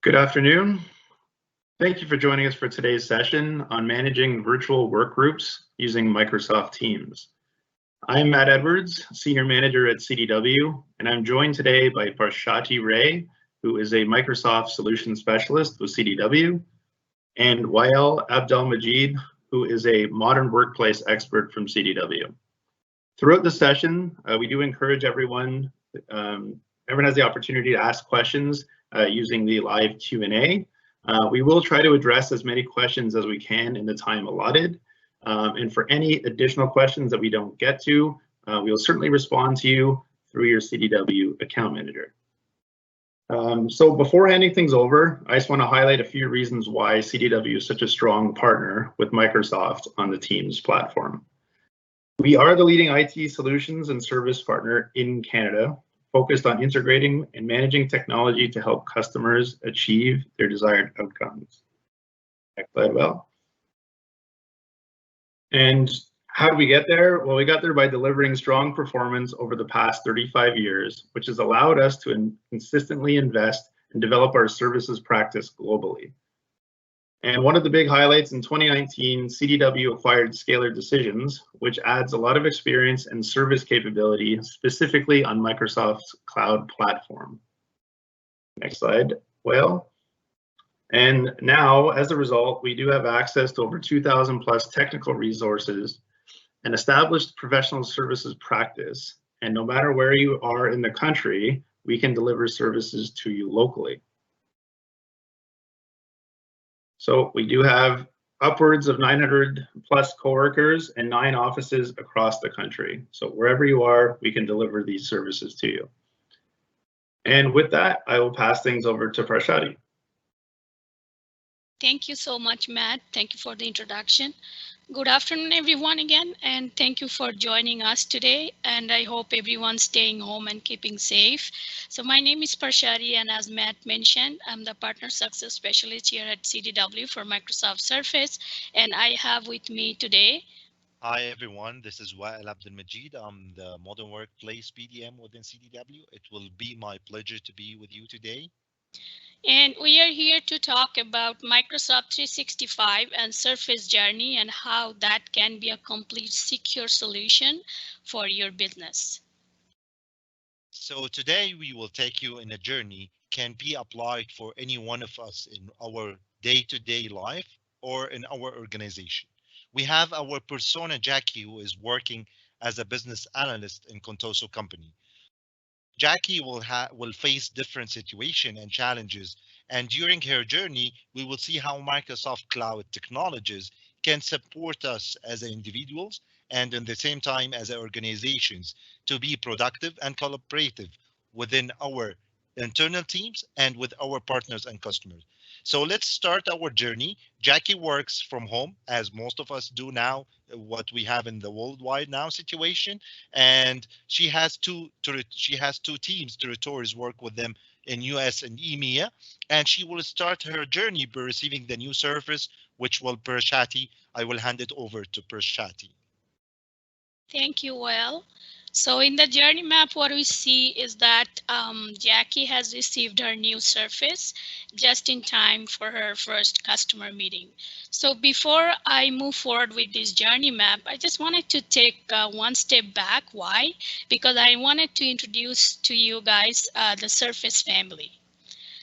Good afternoon. Thank you for joining us for today's session on managing virtual work groups using Microsoft Teams. I'm Matt Edwards, Senior Manager at CDW, and I'm joined today by Parshati Ray, who is a Microsoft Solution Specialist with CDW, and Wael Abdelmajid, who is a modern workplace expert from CDW. Throughout the session, we do encourage everyone has the opportunity to ask questions using the live Q&A. We will try to address as many questions as we can in the time allotted. And for any additional questions that we don't get to, we will certainly respond to you through your CDW account manager. So before handing things over, I just want to highlight a few reasons why CDW is such a strong partner with Microsoft on the Teams platform. We are the leading IT solutions and service partner in Canada, focused on integrating and managing technology to help customers achieve their desired outcomes. Next slide, Well. And how did we get there? Well, we got there by delivering strong performance over the past 35 years, which has allowed us to consistently invest and develop our services practice globally. And one of the big highlights in 2019, CDW acquired Scalar Decisions, which adds a lot of experience and service capability specifically on Microsoft's cloud platform. Next slide, Well. And now, as a result, we do have access to over 2,000 plus technical resources, an established professional services practice, and no matter where you are in the country, we can deliver services to you locally. So we do have upwards of 900 plus coworkers and 9 offices across the country. So wherever you are, we can deliver these services to you. And with that, I will pass things over to Parshati. Thank you so much, Matt. Thank you for the introduction. Good afternoon, everyone, again, and thank you for joining us today. And I hope everyone's staying home and keeping safe. So my name is Parshati, and as Matt mentioned, I'm the Partner Success Specialist here at CDW for Microsoft Surface. And I have with me today. Hi, everyone. This is Wael Abdelmajid. I'm the Modern Workplace BDM within CDW. It will be my pleasure to be with you today. And we are here to talk about Microsoft 365 and Surface journey and how that can be a complete secure solution for your business. So today we will take you in a journey can be applied for any one of us in our day-to-day life or in our organization. We have our persona Jackie, who is working as a business analyst in Contoso Company. Jackie will face different situations and challenges, and during her journey, we will see how Microsoft Cloud technologies can support us as individuals and at the same time as organizations to be productive and collaborative within our internal teams and with our partners and customers. So let's start our journey. Jackie works from home, as most of us do now, what we have in the worldwide now situation, and she has two teams, territories, work with them in US and EMEA, and she will start her journey by receiving the new service, which will Parshati. I will hand it over to Parshati. Thank you, Wael. So in the journey map, what we see is that Jackie has received her new Surface just in time for her first customer meeting. So before I move forward with this journey map, I just wanted to take one step back. Why? Because I wanted to introduce to you guys the Surface family.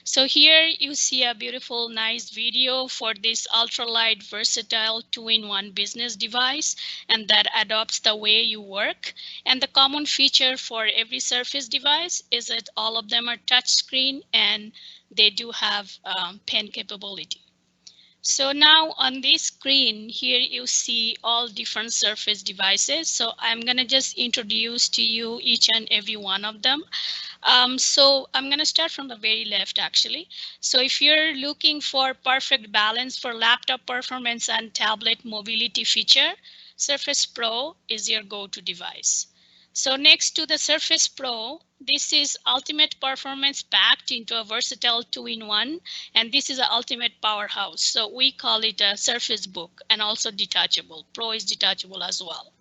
So here you see a beautiful, nice video for this ultralight, versatile 2-in-1 business device, and that adopts the way you work. And the common feature for every Surface device is that all of them are touchscreen and they do have pen capability. So now on this screen here, you see all different Surface devices. So I'm gonna just introduce to you each and every one of them. So I'm gonna start from the very left actually. So if you're looking for perfect balance for laptop performance and tablet mobility feature, Surface Pro is your go-to device. So next to the Surface Pro, this is ultimate performance packed into a versatile 2-in-1, and this is an ultimate powerhouse. So we call it a Surface Book and also detachable. Pro is detachable as well.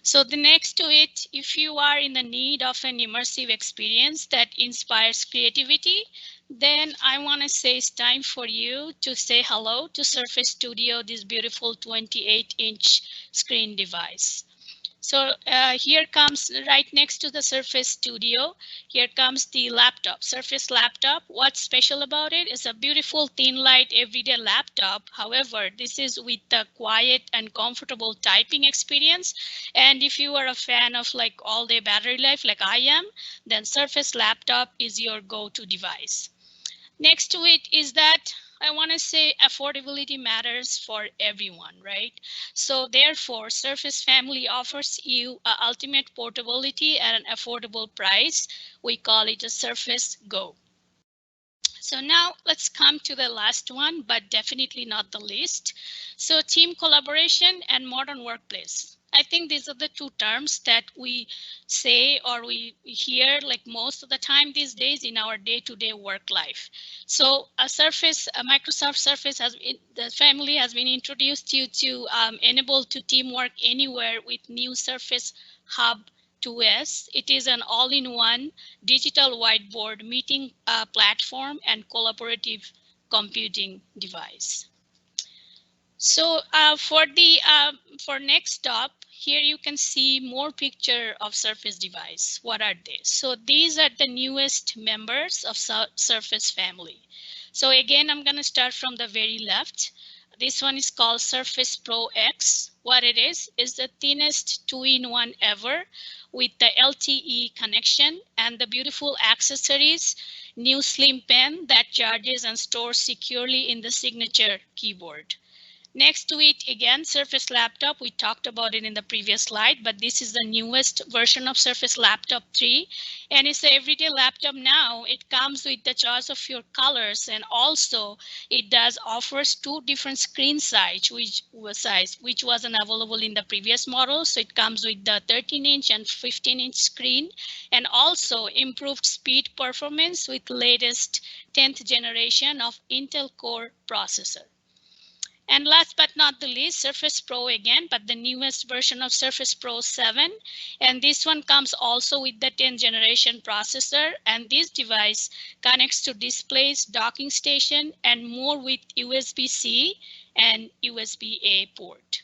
So the next to it, if you are in the need of an immersive experience that inspires creativity, then I want to say it's time for you to say hello to Surface Studio, this beautiful 28-inch screen device. So here comes right next to the Surface Studio. Here comes the laptop, Surface laptop. What's special about it is a beautiful thin light everyday laptop. However, this is with the quiet and comfortable typing experience. And if you are a fan of like all day battery life like I am, then Surface laptop is your go-to device. Next to it is that I want to say affordability matters for everyone, right? So therefore, Surface Family offers you ultimate portability at an affordable price. We call it a Surface Go. So now let's come to the last one, but definitely not the least. So team collaboration and modern workplace. I think these are the two terms that we say or we hear like most of the time these days in our day-to-day work life. So a Microsoft Surface the family has been introduced you to enable to teamwork anywhere with new Surface Hub 2S. It is an all-in-one digital whiteboard meeting platform and collaborative computing device. So for next stop, here you can see more picture of Surface device. What are they? So these are the newest members of Surface family. So again, I'm going to start from the very left. This one is called Surface Pro X. What it is the thinnest 2-in-1 ever with the LTE connection and the beautiful accessories, new slim pen that charges and stores securely in the signature keyboard. Next to it, again, Surface Laptop. We talked about it in the previous slide, but this is the newest version of Surface Laptop 3. And it's an everyday laptop now. It comes with the choice of your colors, and also it offers two different screen size, which wasn't available in the previous model. So it comes with the 13-inch and 15-inch screen, and also improved speed performance with latest 10th generation of Intel Core processor. And last but not the least, Surface Pro again, but the newest version of Surface Pro 7. And this one comes also with the 10th generation processor. And this device connects to displays, docking station, and more with USB-C and USB-A port.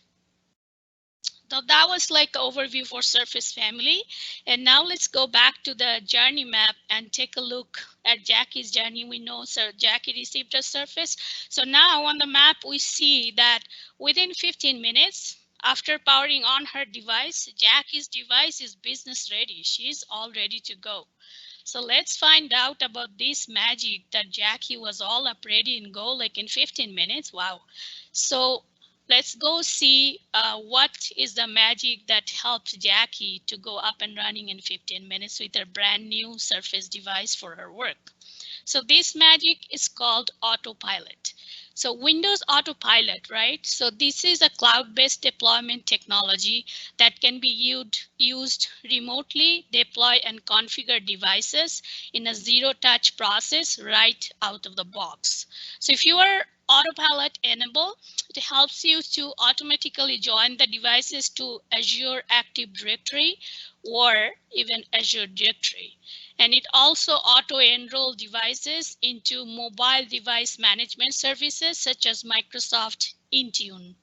So that was like overview for Surface family. And now let's go back to the journey map and take a look at Jackie's journey. We know Jackie received a Surface. So now on the map, we see that within 15 minutes, after powering on her device, Jackie's device is business ready. She's all ready to go. So let's find out about this magic that Jackie was all up ready and go like in 15 minutes. Wow. So let's go see what is the magic that helps Jackie to go up and running in 15 minutes with her brand new Surface device for her work. So this magic is called autopilot. So Windows Autopilot, right? So this is a cloud-based deployment technology that can be used remotely, deploy and configure devices in a zero-touch process right out of the box. So if you are Autopilot enable, it helps you to automatically join the devices to Azure Active Directory or even Azure Directory. And it also auto-enroll devices into mobile device management services such as Microsoft Intune.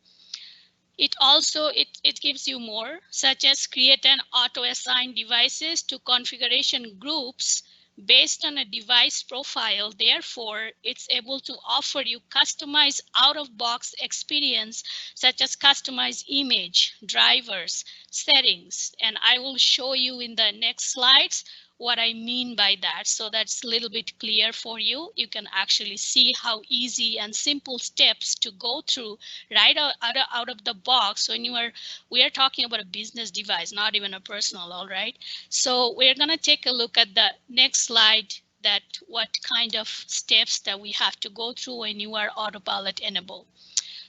It also it gives you more, such as create and auto-assign devices to configuration groups based on a device profile. Therefore, it's able to offer you customized out-of-box experience, such as customized image, drivers, settings. And I will show you in the next slides what I mean by that. So that's a little bit clear for you. You can actually see how easy and simple steps to go through right out of the box when we are talking about a business device, not even a personal, all right? So we're gonna take a look at the next slide, that what kind of steps that we have to go through when you are autopilot enabled.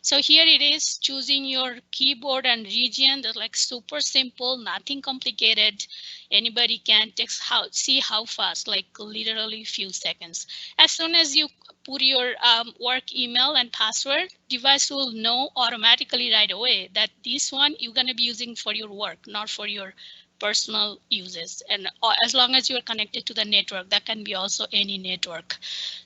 So here it is, choosing your keyboard and region. That's like super simple, nothing complicated. Anybody can see how fast, like literally few seconds. As soon as you put your work email and password, device will know automatically right away that this one you're going to be using for your work, not for your personal uses. And as long as you're connected to the network, that can be also any network.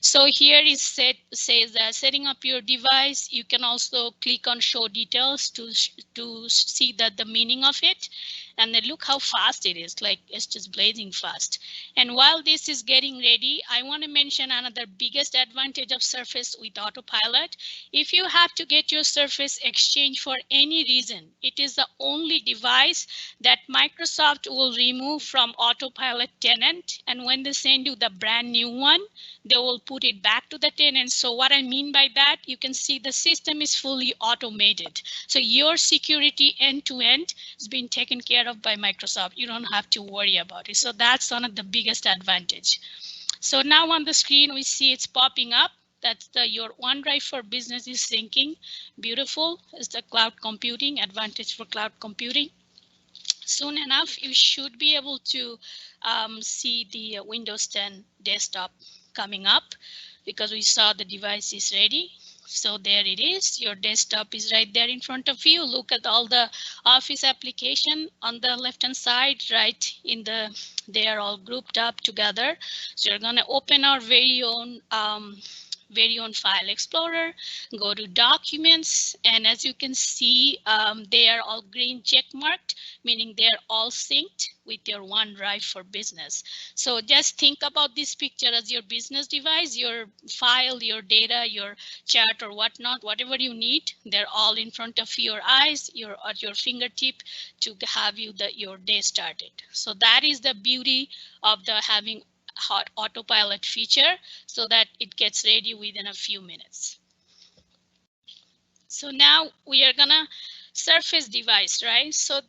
So here is says that setting up your device, you can also click on show details to see that the meaning of it. And then look how fast it is, like it's just blazing fast. And while this is getting ready, I want to mention another biggest advantage of Surface with Autopilot. If you have to get your Surface Exchange for any reason, it is the only device that Microsoft will remove from Autopilot tenant. And when they send you the brand new one, they will put it back to the tenant. So what I mean by that, you can see the system is fully automated. So your security end to end has been taken care of by Microsoft. You don't have to worry about it. So that's one of the biggest advantage. So now on the screen, we see it's popping up. That's your OneDrive for Business is syncing. Beautiful. It's the cloud computing, advantage for cloud computing. Soon enough, you should be able to see the Windows 10 desktop coming up because we saw the device is ready. So there it is. Your desktop is right there in front of you. Look at all the Office application on the left hand side, right in they are all grouped up together. So you're going to open our very own File Explorer, go to Documents, and as you can see, they are all green check marked, meaning they're all synced with your OneDrive for Business. So just think about this picture as your business device, your file, your data, your chat or whatnot, whatever you need, they're all in front of your eyes, at your fingertip to have your day started. So that is the beauty of having hot autopilot feature so that it gets ready within a few minutes. So now we are gonna Surface device, right? So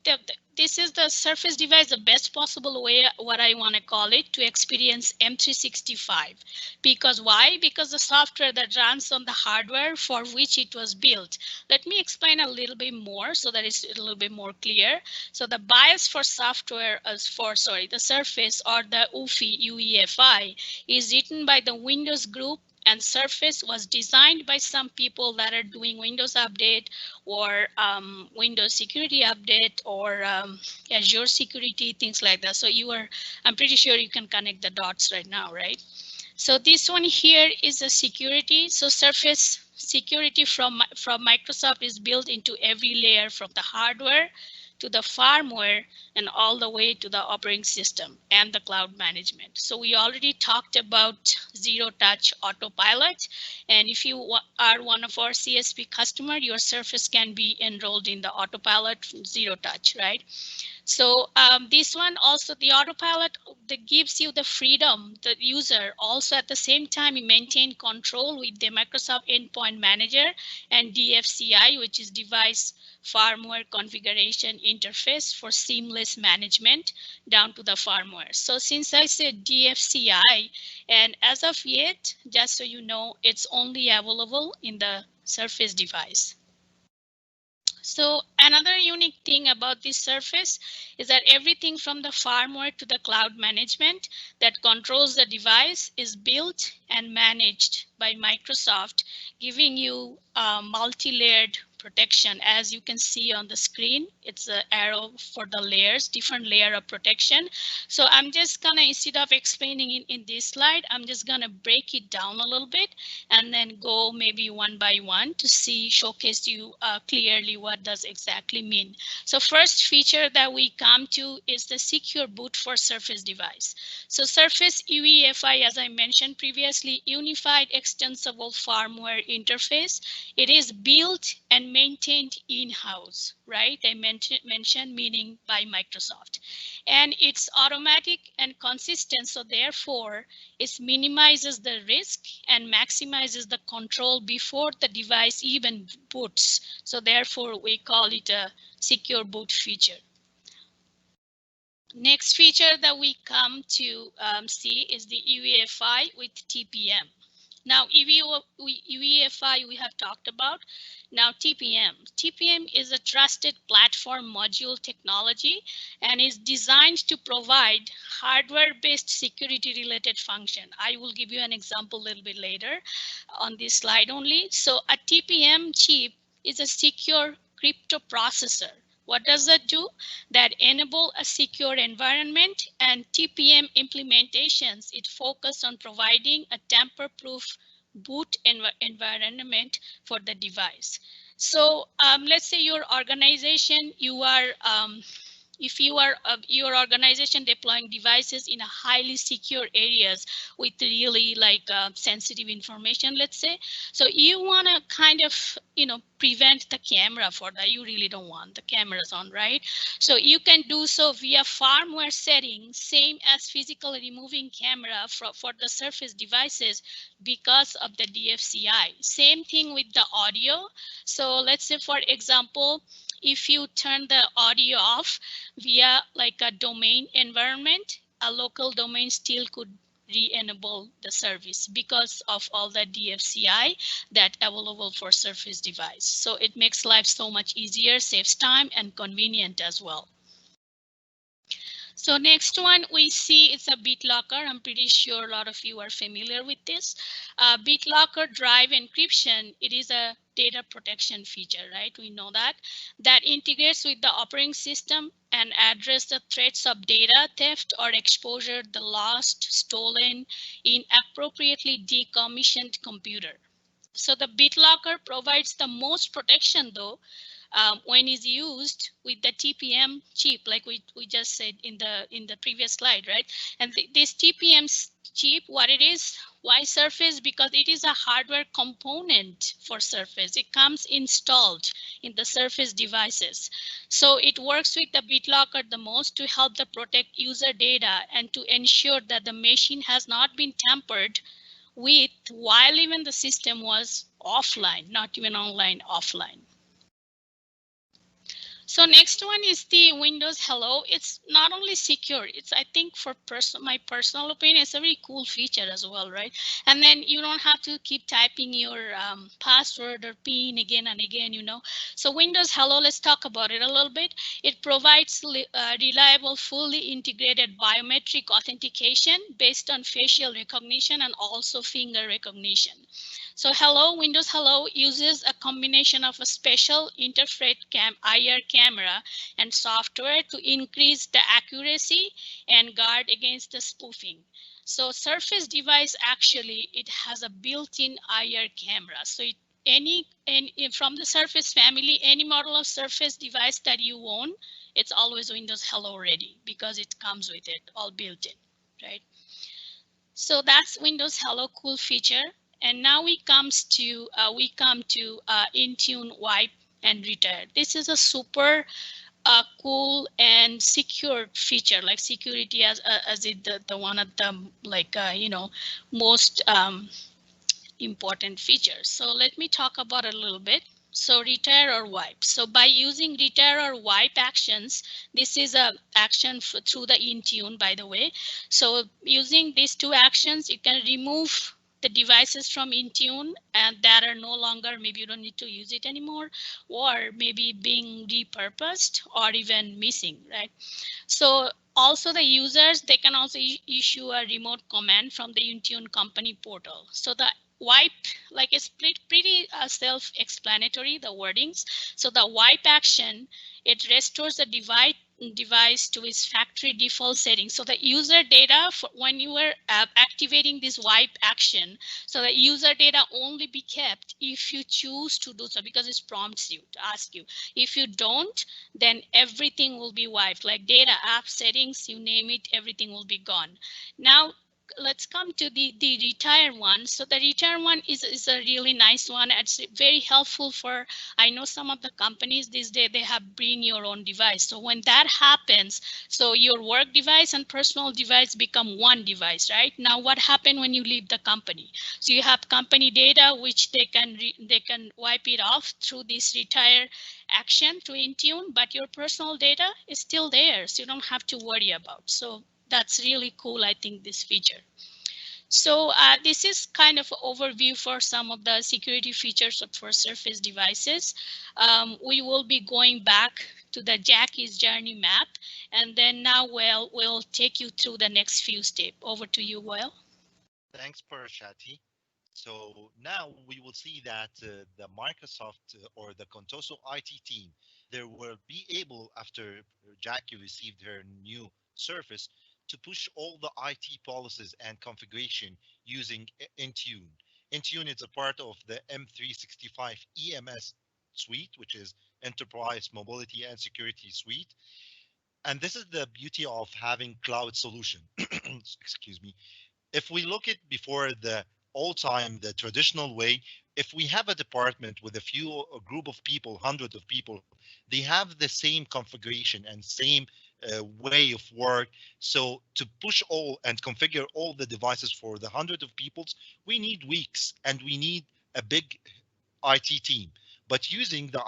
this is the Surface device, the best possible way, what I want to call it, to experience M365. Because why? Because the software that runs on the hardware for which it was built. Let me explain a little bit more so that it's a little bit more clear. So the BIOS for software the Surface or the UEFI is written by the Windows group, and Surface was designed by some people that are doing Windows Update or Windows Security Update or Azure Security, things like that. So I'm pretty sure you can connect the dots right now, right? So this one here is a security. So Surface security from Microsoft is built into every layer from the hardware to the firmware and all the way to the operating system and the cloud management. So we already talked about zero touch autopilot. And if you are one of our CSP customer, your Surface can be enrolled in the autopilot zero touch, right? So this one also, the autopilot that gives you the freedom, the user also at the same time you maintain control with the Microsoft Endpoint Manager and DFCI, which is device firmware configuration interface for seamless management down to the firmware. So since I said DFCI, and as of yet, just so you know, it's only available in the Surface device. So another unique thing about this Surface is that everything from the firmware to the cloud management that controls the device is built and managed by Microsoft, giving you multi-layered protection. As you can see on the screen, it's an arrow for the layers, different layer of protection. So I'm just gonna, instead of explaining in this slide, I'm just gonna break it down a little bit and then go maybe one by one to showcase you clearly what does exactly mean. So first feature that we come to is the secure boot for Surface device. So Surface UEFI, as I mentioned previously, unified extensible firmware interface. It is built and maintained in-house, right? I mentioned meaning by Microsoft. And it's automatic and consistent, so therefore it minimizes the risk and maximizes the control before the device even boots. So therefore we call it a secure boot feature. Next feature that we come to see is the UEFI with TPM. Now, UEFI we have talked about. Now TPM. TPM is a trusted platform module technology and is designed to provide hardware-based security-related function. I will give you an example a little bit later on this slide only. So a TPM chip is a secure crypto processor. What does that do? That enable a secure environment, and TPM implementations, it focus on providing a tamper-proof boot environment for the device. So let's say your organization, you are if you are your organization deploying devices in a highly secure areas with really like sensitive information, let's say, so you want to kind of prevent the camera for that. You really don't want the cameras on, right? So you can do so via firmware settings, same as physically removing camera for the Surface devices because of the DFCI. Same thing with the audio. So let's say, for example, if you turn the audio off via like a domain environment, a local domain still could re-enable the service because of all the DFCI that available for Surface device. So it makes life so much easier, saves time and convenient as well. So next one we see it's a BitLocker. I'm pretty sure a lot of you are familiar with this. BitLocker Drive Encryption, it is a data protection feature, right? We know that. That integrates with the operating system and address the threats of data theft or exposure, the lost, stolen, inappropriately decommissioned computer. So the BitLocker provides the most protection though, when is used with the TPM chip, like we just said in the previous slide, right? And this TPM chip, what it is, why Surface? Because it is a hardware component for Surface. It comes installed in the Surface devices. So it works with the BitLocker the most to help the protect user data and to ensure that the machine has not been tampered with while even the system was offline, not even online, offline. So next one is the Windows Hello. It's not only secure, it's, I think, for my personal opinion, it's a very cool feature as well, right? And then you don't have to keep typing your password or PIN again and again, So Windows Hello, let's talk about it a little bit. It provides reliable, fully integrated biometric authentication based on facial recognition and also finger recognition. So Windows Hello uses a combination of a special interface IR camera and software to increase the accuracy and guard against the spoofing. So Surface device, actually, it has a built-in IR camera. So from the Surface family, any model of Surface device that you own, it's always Windows Hello ready because it comes with it all built in, right? So that's Windows Hello, cool feature. And now we come to Intune Wipe and Retire. This is a super cool and secure feature, like security as the one of the most important features. So let me talk about it a little bit. So retire or wipe. So by using retire or wipe actions, this is a action through the Intune, by the way. So using these two actions, you can remove the devices from Intune and that are no longer, maybe you don't need to use it anymore, or maybe being repurposed or even missing, right? So also the users, they can also issue a remote command from the Intune company portal. So the wipe, like, it's pretty self-explanatory, the wordings. So the wipe action, it restores the device to its factory default settings. So the user data, when you were activating this wipe action, so the user data only be kept if you choose to do so, because it prompts you to ask you. If you don't, then everything will be wiped, like data, app settings, you name it, everything will be gone. Now let's come to the retire one. So the retire one is a really nice one. It's very helpful for, I know some of the companies these days, they have bring your own device. So when that happens, so your work device and personal device become one device, right? Now what happened when you leave the company? So you have company data, which they can wipe it off through this retire action to Intune, but your personal data is still there, so you don't have to worry about. So that's really cool, I think, this feature. So this is kind of an overview for some of the security features for Surface devices. We will be going back to the Jackie's journey map, and then now we'll take you through the next few steps. Over to you, Will. Thanks, Parashati. So now we will see that the Microsoft or the Contoso IT team, they will be able, after Jackie received her new Surface, to push all the IT policies and configuration using Intune. Intune is a part of the M365 EMS suite, which is Enterprise Mobility and Security Suite. And this is the beauty of having cloud solution. Excuse me. If we look at before the old time, the traditional way, if we have a department with a group of people, hundreds of people, they have the same configuration and same way of work. So to push all and configure all the devices for the hundred of peoples, we need weeks and we need a big IT team. But using the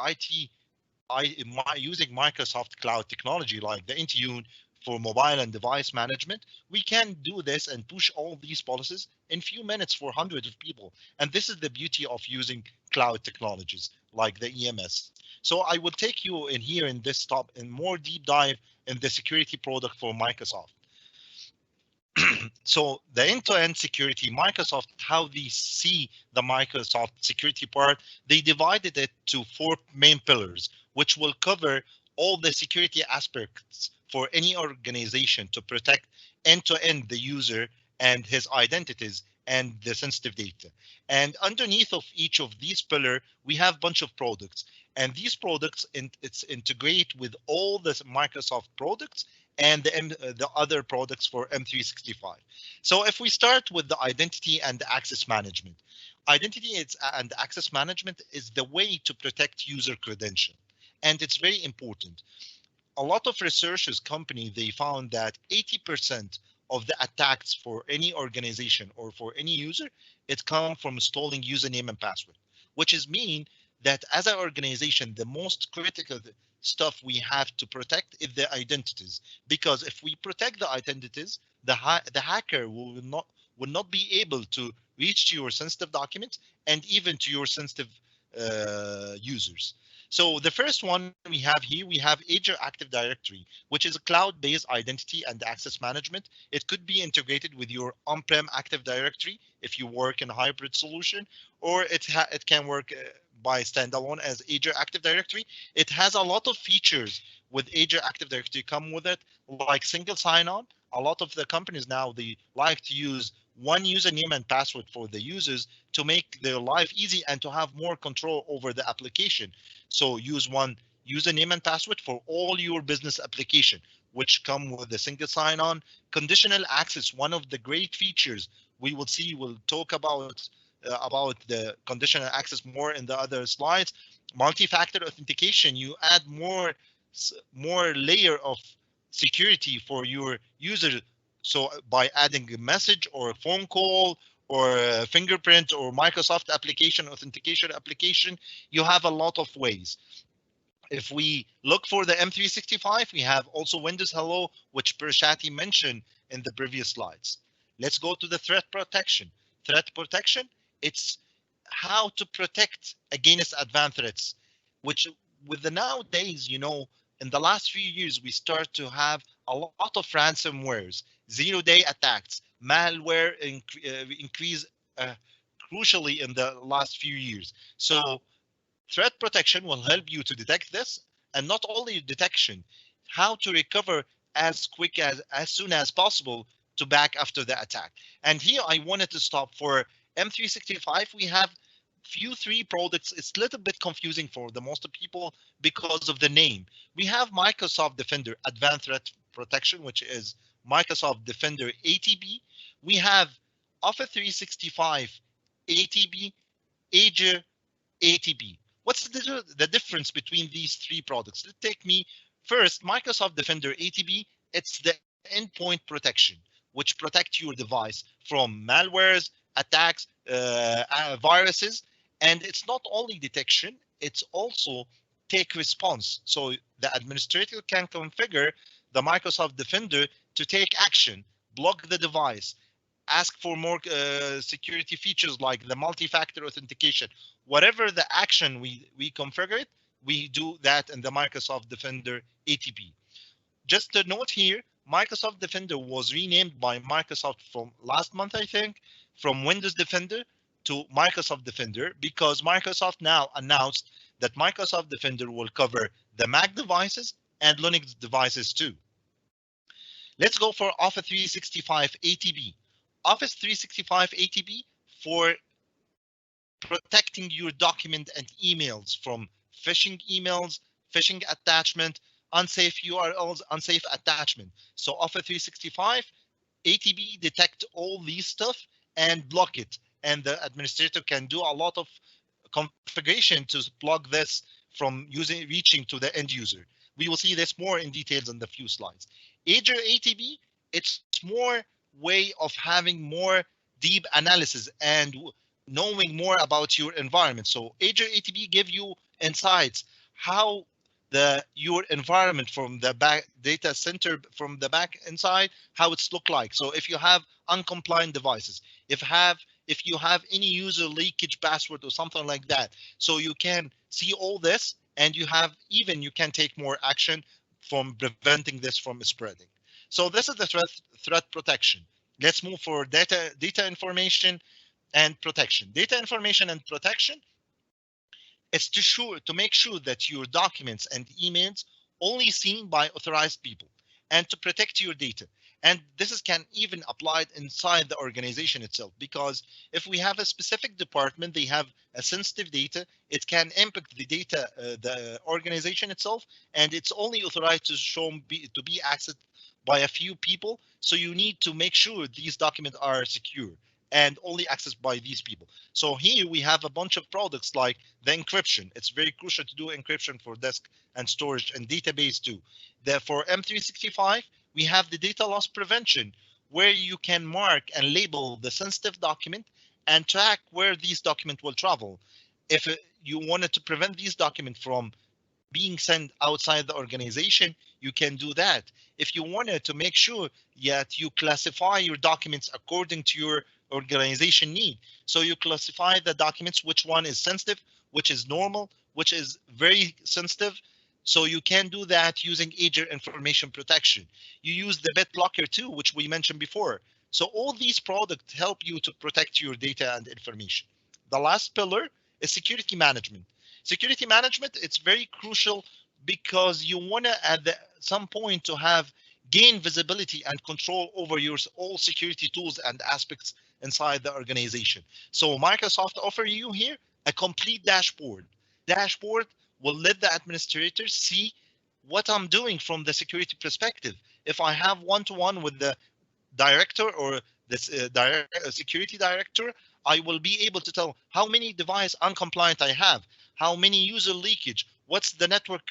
using Microsoft Cloud technology like the Intune for mobile and device management, we can do this and push all these policies in few minutes for hundreds of people. And this is the beauty of using cloud technologies like the EMS. So I will take you in here in this top in more deep dive in the security product for Microsoft. So the end-to-end security, Microsoft, how they see the Microsoft security part, they divided it to 4 main pillars, which will cover all the security aspects for any organization to protect end-to-end the user and his identities and the sensitive data. And underneath of each of these pillars, we have a bunch of products. And these products, it's integrate with all the Microsoft products and the other products for M365. So if we start with the identity and the access management, and access management is the way to protect user credential. And it's very important. A lot of researchers company, they found that 80% of the attacks for any organization or for any user, it comes from stolen username and password, which is mean that as an organization, the most critical stuff we have to protect is the identities, because if we protect the identities, the hacker will not be able to reach to your sensitive documents and even to your sensitive users. So the first one we have here, we have Azure Active Directory, which is a cloud-based identity and access management. It could be integrated with your on-prem Active Directory if you work in a hybrid solution, or it can work by standalone as Azure Active Directory. It has a lot of features with Azure Active Directory come with it, like single sign-on. A lot of the companies now, they like to use one username and password for the users to make their life easy and to have more control over the application. So use one username and password for all your business application, which come with a single sign-on. Conditional access, one of the great features we will see, we'll talk about the conditional access more in the other slides. Multi-factor authentication, you add more layer of security for your user. So by adding a message or a phone call or a fingerprint or Microsoft application, authentication application, you have a lot of ways. If we look for the M365, we have also Windows Hello, which Parashati mentioned in the previous slides. Let's go to the threat protection. Threat protection, it's how to protect against advanced threats, which with the nowadays, in the last few years, we start to have a lot of ransomwares, zero-day attacks, malware increase crucially in the last few years. So threat protection will help you to detect this, and not only detection, how to recover as quick as soon as possible to back after the attack. And here I wanted to stop for M365. We have three products. It's a little bit confusing for the most people because of the name. We have Microsoft Defender Advanced Threat Protection, which is Microsoft Defender ATB. We have Office 365 ATB, Azure ATB. What's the difference between these three products? Let's take me first, Microsoft Defender ATB. It's the endpoint protection, which protect your device from malwares, attacks, viruses. And it's not only detection, it's also take response. So the administrator can configure the Microsoft Defender to take action, block the device, ask for more security features like the multi-factor authentication. Whatever the action we configure it, we do that in the Microsoft Defender ATP. Just a note here, Microsoft Defender was renamed by Microsoft from last month, I think, from Windows Defender to Microsoft Defender, because Microsoft now announced that Microsoft Defender will cover the Mac devices and Linux devices too. Let's go for Office 365 ATP. Office 365 ATP for protecting your document and emails from phishing emails, phishing attachment, unsafe URLs, unsafe attachment. So Office 365 ATP detect all these stuff and block it. And the administrator can do a lot of configuration to block this from reaching to the end user. We will see this more in details in the few slides. Azure ATP, it's more way of having more deep analysis and knowing more about your environment. So Azure ATP give you insights how your environment from the back data center from the back inside, how it's look like. So if you have uncompliant devices, if you have any user leakage password or something like that, so you can see all this, and you can take more action from preventing this from spreading. So this is the threat protection. Let's move for data information and protection. Data information and protection, it's to make sure that your documents and emails only seen by authorized people, and to protect your data. And this can even apply inside the organization itself, because if we have a specific department, they have a sensitive data, it can impact the data, the organization itself, and it's only authorized to be accessed by a few people. So you need to make sure these documents are secure and only accessed by these people. So here we have a bunch of products like the encryption. It's very crucial to do encryption for disk and storage and database too. For M365, we have the data loss prevention, where you can mark and label the sensitive document and track where these documents will travel. If you wanted to prevent these documents from being sent outside the organization, you can do that. If you wanted to make sure that you classify your documents according to your organization need, so you classify the documents, which one is sensitive, which is normal, which is very sensitive. So you can do that using Azure Information Protection. You use the BitLocker too, which we mentioned before. So all these products help you to protect your data and information. The last pillar is security management. Security management, it's very crucial because you want to at some point to gain visibility and control over your all security tools and aspects inside the organization. So Microsoft offer you here a complete dashboard. Dashboard will let the administrators see what I'm doing from the security perspective. If I have one-to-one with the director or this security director, I will be able to tell how many device uncompliant I have, how many user leakage, what's the network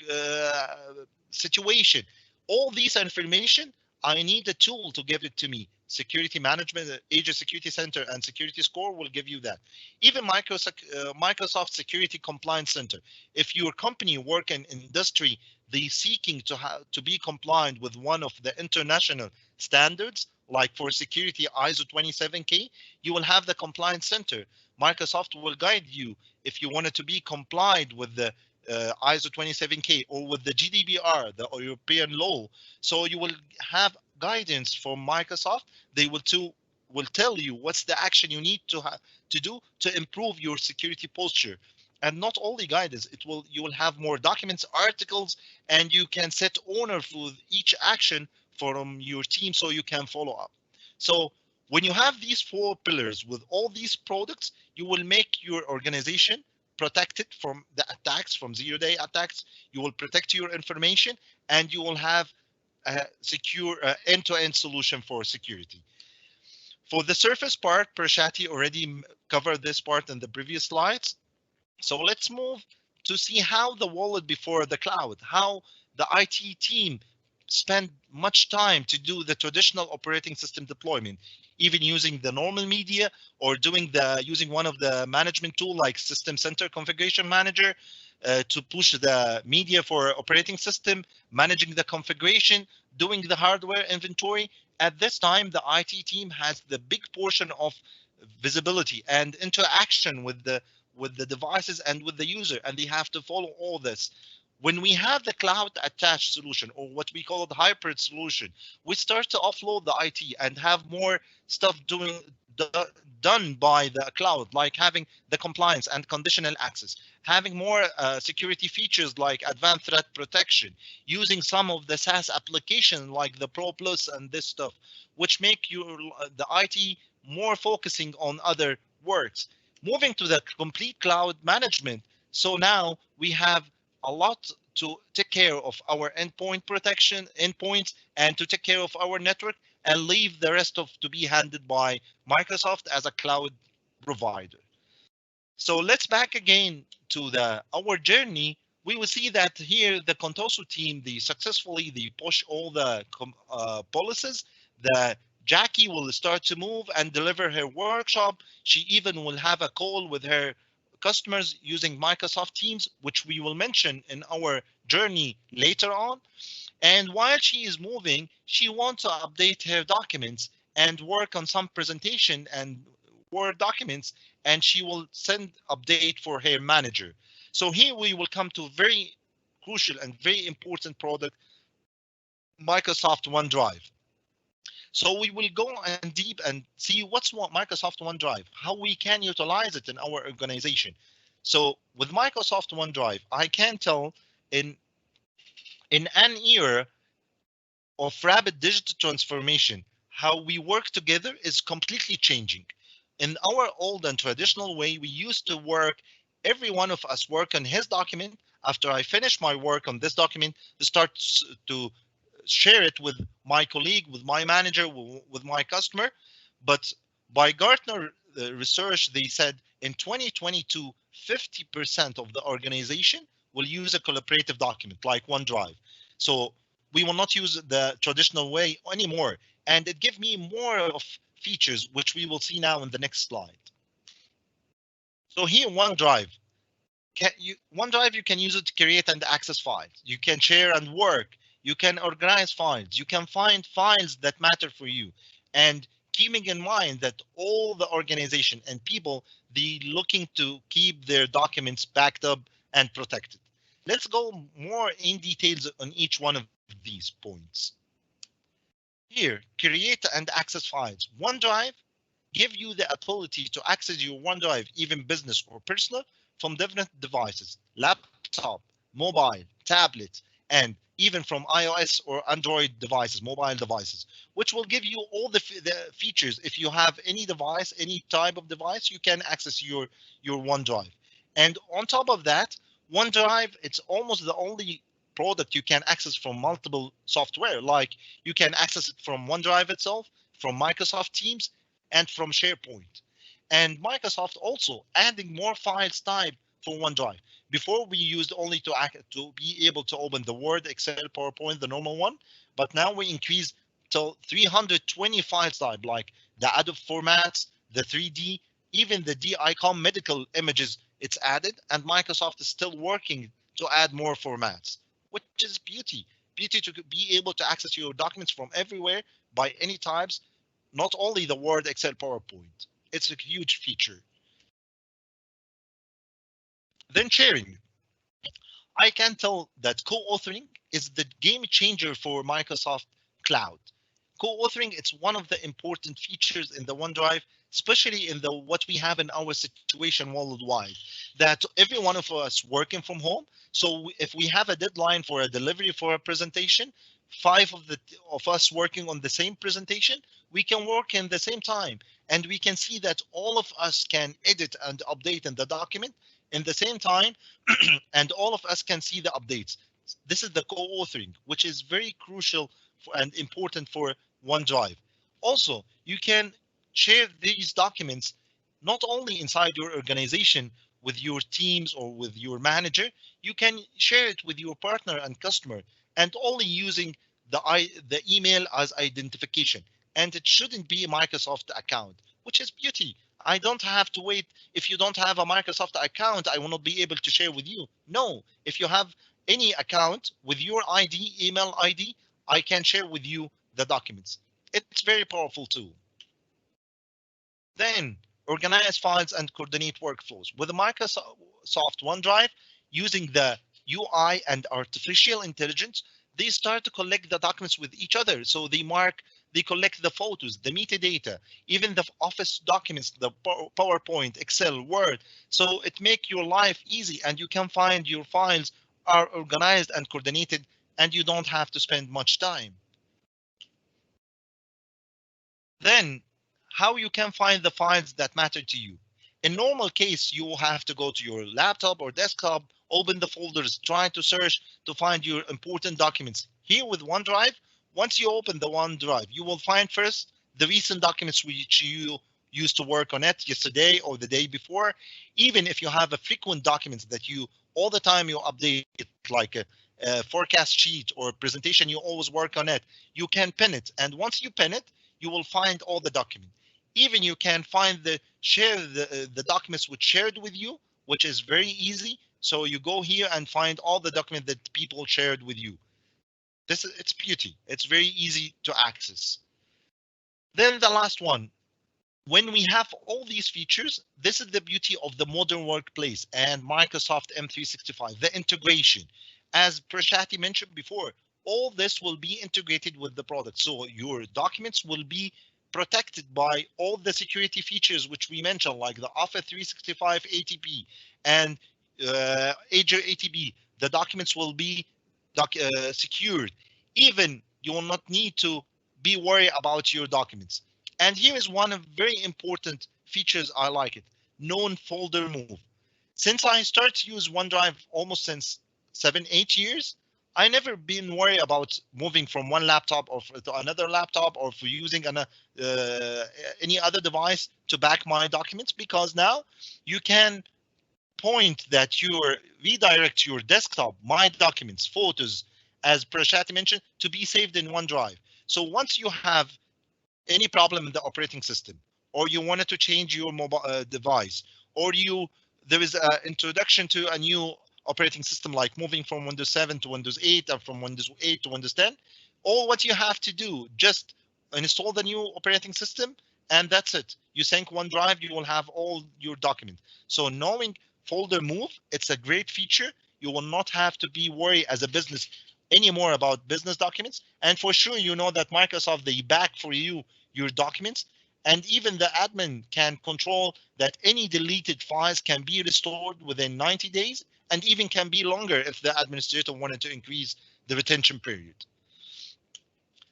situation. All these information, I need a tool to give it to me. Security management, Azure Security Center and Security Score will give you that. Even Microsoft Security Compliance Center. If your company work in industry, they seeking to be compliant with one of the international standards, like for security ISO 27K, you will have the compliance center. Microsoft will guide you if you wanted to be compliant with the ISO 27K or with the GDPR, the European law. So you will have guidance from Microsoft. They will tell you what's the action you need to do to improve your security posture. And not only guidance, you will have more documents, articles, and you can set owner for each action from your team so you can follow up. So when you have these 4 pillars with all these products, you will make your organization protected from the attacks, from zero-day attacks. You will protect your information, and you will have a secure end-to-end solution for security. For the surface part, Prashati already covered this part in the previous slides. So let's move to see how the wallet before the cloud, how the IT team spend much time to do the traditional operating system deployment, even using the normal media or using one of the management tool like System Center Configuration Manager to push the media for operating system, managing the configuration, doing the hardware inventory, at this time, the IT team has the big portion of visibility and interaction with the devices and with the user, and they have to follow all this. When we have the cloud attached solution, or what we call the hybrid solution, we start to offload the IT and have more stuff done by the cloud, like having the compliance and conditional access, having more security features like advanced threat protection, using some of the SaaS application like the Pro Plus and this stuff, which make the IT more focusing on other works. Moving to the complete cloud management. So now we have a lot to take care of our endpoint protection, endpoints, and to take care of our network, and leave the rest of to be handled by Microsoft as a cloud provider. So let's back again to our journey. We will see that here the Contoso team, they push all the policies. The Jackie will start to move and deliver her workshop. She even will have a call with her customers using Microsoft Teams, which we will mention in our journey later on. And while she is moving, she wants to update her documents and work on some presentation and Word documents, and she will send update for her manager. So here we will come to very crucial and very important product, Microsoft OneDrive. So we will go and deep and see what's what Microsoft OneDrive, how we can utilize it in our organization. So with Microsoft OneDrive, I can tell in an era of rapid digital transformation, how we work together is completely changing. In our old and traditional way, we used to work, every one of us work on his document. After I finish my work on this document, to start to share it with my colleague, with my manager, with my customer. But by Gartner research, they said in 2022, 50% of the organization will use a collaborative document like OneDrive. So we will not use the traditional way anymore. And it gives me more of features, which we will see now in the next slide. So here, OneDrive. OneDrive, you can use it to create and access files. You can share and work. You can organize files. You can find files that matter for you. And keeping in mind that all the organization and people, they looking to keep their documents backed up and protected. Let's go more in details on each one of these points. Here, create and access files. OneDrive give you the ability to access your OneDrive, even business or personal, from different devices, laptop, mobile, tablet, and even from iOS or Android devices, mobile devices, which will give you all the features. If you have any device, any type of device, you can access your OneDrive. And on top of that, OneDrive, it's almost the only product you can access from multiple software. Like you can access it from OneDrive itself, from Microsoft Teams, and from SharePoint. And Microsoft also adding more files type for OneDrive. Before we used only to be able to open the Word, Excel, PowerPoint, the normal one, but now we increase to 320 files type, like the Adobe formats, the 3D, even the DICOM medical images it's added, and Microsoft is still working to add more formats, which is beauty to be able to access your documents from everywhere by any types, not only the Word, Excel, PowerPoint. It's a huge feature. Then sharing. I can tell that co-authoring is the game changer for Microsoft Cloud. Co-authoring, it's one of the important features in the OneDrive, especially in what we have in our situation worldwide, that every one of us working from home. So if we have a deadline for a delivery for a presentation, 5 of us working on the same presentation, we can work in the same time, and we can see that all of us can edit and update in the document in the same time, and all of us can see the updates. This is the co-authoring, which is very crucial and important for OneDrive. Also, you can share these documents not only inside your organization with your teams or with your manager, you can share it with your partner and customer, and only using the email as identification. And it shouldn't be a Microsoft account, which is beauty. I don't have to wait. If you don't have a Microsoft account, I will not be able to share with you. No, if you have any account with your ID, email ID, I can share with you the documents. It's very powerful tool. Then organize files and coordinate workflows. With Microsoft OneDrive, using the UI and artificial intelligence, they start to collect the documents with each other. So they collect the photos, the metadata, even the Office documents, the PowerPoint, Excel, Word. So it makes your life easy, and you can find your files are organized and coordinated, and you don't have to spend much time. Then how you can find the files that matter to you. In normal case, you will have to go to your laptop or desktop, open the folders, try to search to find your important documents. Here with OneDrive, once you open the OneDrive, you will find first the recent documents which you used to work on it yesterday or the day before. Even if you have a frequent documents that you all the time you update, like a forecast sheet or a presentation, you always work on it, you can pin it. And once you pin it, you will find all the documents. Even you can find the documents which shared with you, which is very easy. So you go here and find all the documents that people shared with you. It's beauty. It's very easy to access. Then the last one, when we have all these features, this is the beauty of the modern workplace and Microsoft M365, the integration. As Prashati mentioned before, all this will be integrated with the product. So your documents will be protected by all the security features which we mentioned, like the Office 365 ATP and Azure ATP. The documents will be secured. Even you will not need to be worried about your documents. And here is one of very important features I like it, non-folder move. Since I started to use OneDrive almost since 7-8 years, I never been worried about moving from one laptop or to another laptop or for using any other device to back my documents, because now you can point that you redirect your desktop, my documents, photos, as Prashati mentioned, to be saved in OneDrive. So once you have any problem in the operating system, or you wanted to change your mobile device, or there is an introduction to a new operating system, like moving from Windows 7 to Windows 8 or from Windows 8 to Windows 10, all what you have to do, just install the new operating system, and that's it. You sync OneDrive, you will have all your documents. So knowing folder move, it's a great feature. You will not have to be worried as a business anymore about business documents. And for sure, you know that Microsoft, they back for you your documents, and even the admin can control that any deleted files can be restored within 90 days, and even can be longer if the administrator wanted to increase the retention period.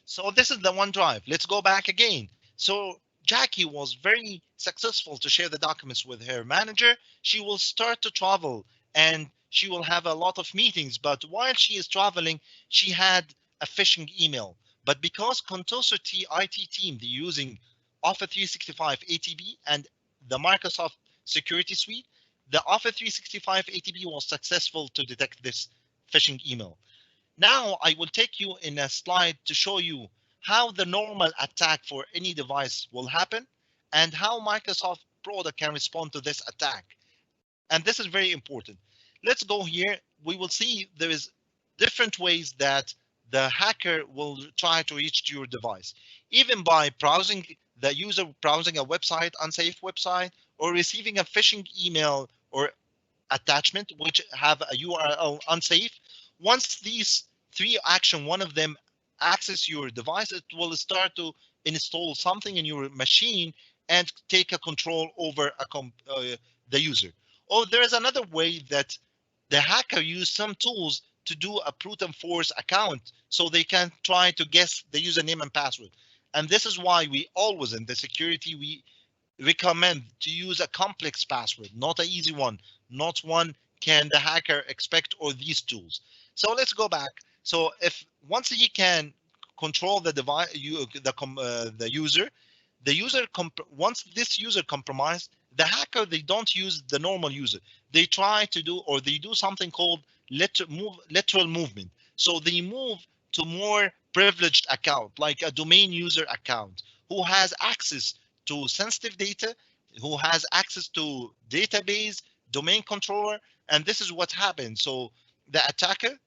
So this is the OneDrive. Let's go back again. So Jackie was very successful to share the documents with her manager. She will start to travel and she will have a lot of meetings, but while she is traveling, she had a phishing email. But because Contoso IT team, they're using Office 365 ATP and the Microsoft Security Suite, the Office 365 ATP was successful to detect this phishing email. Now I will take you in a slide to show you how the normal attack for any device will happen and how Microsoft product can respond to this attack. And this is very important. Let's go here. We will see there is different ways that the hacker will try to reach your device, even by browsing the user browsing a website, unsafe website, or receiving a phishing email or attachment which have a URL unsafe. Once these three actions, one of them access your device, it will start to install something in your machine and take a control over the user. Or there is another way that the hacker use some tools to do a brute force account, so they can try to guess the username and password. And this is why we always in the security, we recommend to use a complex password, not an easy one, not one can the hacker expect or these tools. So let's go back. So if once he can control the device, the user, once this user compromised, the hacker, they don't use the normal user. They try to do, or they do something called lateral movement. So they move to more privileged account, like a domain user account, who has access to sensitive data, who has access to database, domain controller, and this is what happens. So the attacker